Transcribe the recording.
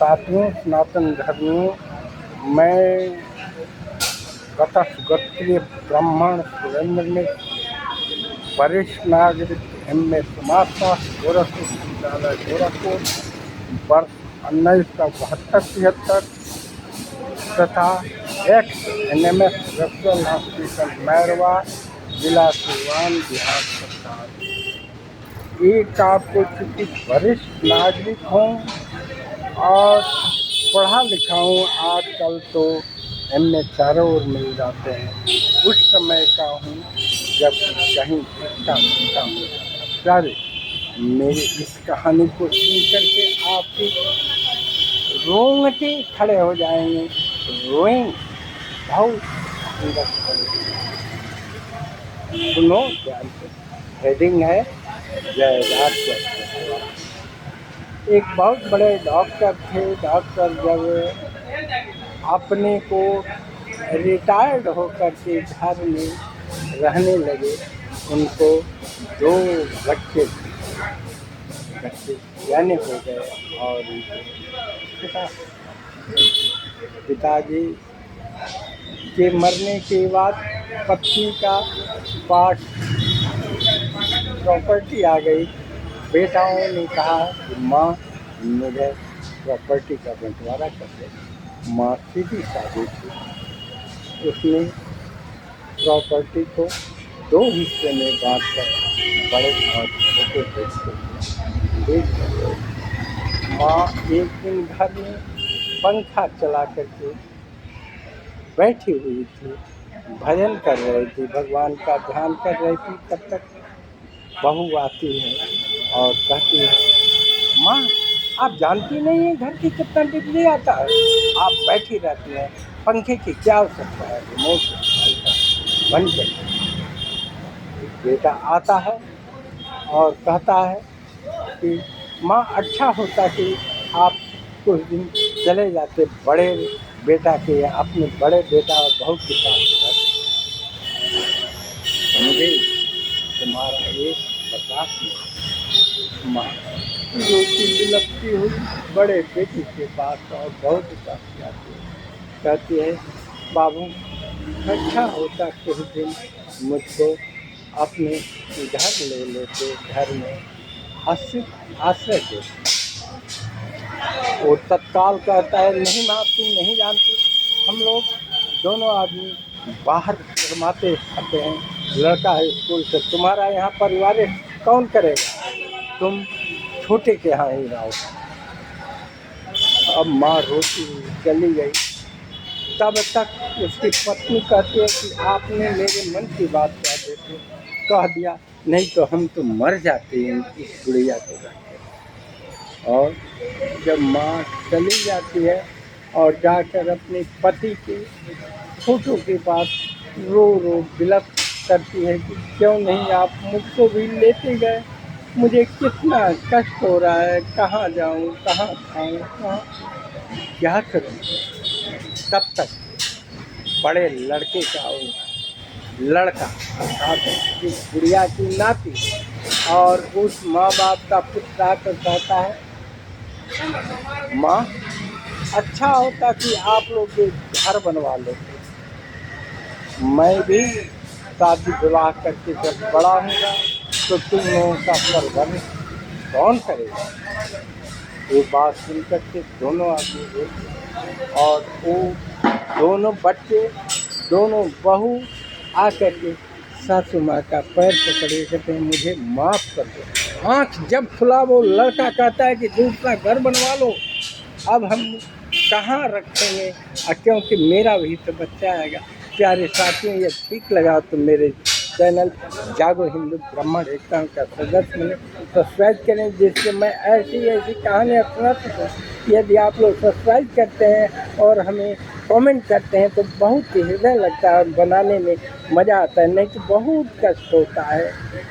साथियों, सनातन धर्मियों, मैं कटक गोत्रीय ब्राह्मण सुरेंद्र मिश्र, वरिष्ठ नागरिक एम.ए. समाजशास्त्र, गोरखपुर विश्वविद्यालय गोरखपुर, वर्ष 1972-73 तथा एक्स-एनएमएस रेफरल हॉस्पिटल मैरवा, जिला सीवान, बिहार सरकार। एक आपको चूँकि वरिष्ठ नागरिक हूँ और पढ़ा लिखा हूँ, आजकल तो एम.ए. चारों ओर मिल जाते हैं, उस समय का हूँ जब कहीं सीखता हूँ। प्यारे, मेरी इस कहानी को सुन करके आपके रोंगटे खड़े हो जाएंगे, रोएंगे, बहुत सुंदर सुनो ध्यान से। हेडिंग है जय राज। एक बहुत बड़े डॉक्टर थे। डॉक्टर जब अपने को रिटायर्ड होकर के घर में रहने लगे, उनको 2 बच्चे यानी हो गए और पिताजी के मरने के बाद पत्नी का पार्ट प्रॉपर्टी आ गई। बेटाओं ने कहा कि माँ मुझे प्रॉपर्टी का बंटवारा कर दे। माँ सीधी सादी थी, उसने प्रॉपर्टी को 2 हिस्से में बांट कर बड़े और छोटे हिस्से देख। माँ एक दिन घर में पंखा चला करके बैठी हुई थी, भजन कर रही थी, भगवान का ध्यान कर रही थी। तब तक बहू आती है और कहती है, माँ आप जानती नहीं है घर की कितना बिजली आता है, आप बैठी रहती हैं, पंखे की क्या आवश्यकता है, रिमोट बंद कर। बेटा आता है और कहता है कि माँ अच्छा होता कि आप कुछ दिन चले जाते बड़े बेटा के, अपने बड़े बेटा और बहू के साथ। मुझे तुम्हारा एक बर्दाश्त। माँ जो कि लगती हुई बड़े बेटी के पास और बहू के पास जाती है, कहती है, बाबू अच्छा होता कुछ दिन मुझको अपने घर ले लेते, घर में आश्रय देते। वो तत्काल कहता है, नहीं माँ तुम नहीं जानती, हम लोग दोनों आदमी बाहर कमाते खाते हैं, लड़का है स्कूल से, तुम्हारा यहाँ परिवार कौन करेगा, तुम छोटे के यहाँ ही रहो। अब माँ रोती चली गई। तब तक उसकी पत्नी कहती है कि आपने मेरे मन की बात कह दिया, नहीं तो हम तो मर जाते हैं इस गुड़िया को रख। और जब माँ चली जाती है और जाकर अपने पति के फोटो के पास रो बिलख करती है कि क्यों नहीं आप मुझको भी लेते गए, मुझे कितना कष्ट हो रहा है, कहाँ जाऊँ, कहाँ खाऊँ, क्या करूँ। तब तक बड़े लड़के का लड़का अर्थात इस गुड़िया की नाती और उस माँ बाप का पुत्र आकर कहता है, माँ अच्छा होता कि आप लोग एक घर बनवा लेते, मैं भी शादी विवाह करके जब बड़ा होगा तो तुम लोगों का परवरिश कौन करेगा। ये बात सुनकर के दोनों आदमी बोले और वो दोनों बच्चे, दोनों बहू आकर के सासू माँ का पैर पकड़े, कहते हैं मुझे माफ़ कर दो। आँख जब खुला वो लड़का कहता है कि दूसरा घर बनवा लो, अब हम कहाँ रखेंगे, क्योंकि मेरा भी तो बच्चा आएगा। प्यारे साथियों, ये ठीक लगा तो मेरे चैनल जागो हिंदू ब्राह्मण एकता का सदस्य बने, सब्सक्राइब करें, जिससे मैं ऐसी कहानियाँ सुना सकूँ। यदि आप लोग सब्सक्राइब करते हैं और हमें कमेंट करते हैं तो बहुत ही हृदय लगता है और बनाने में मज़ा आता है, नहीं तो बहुत कष्ट होता है।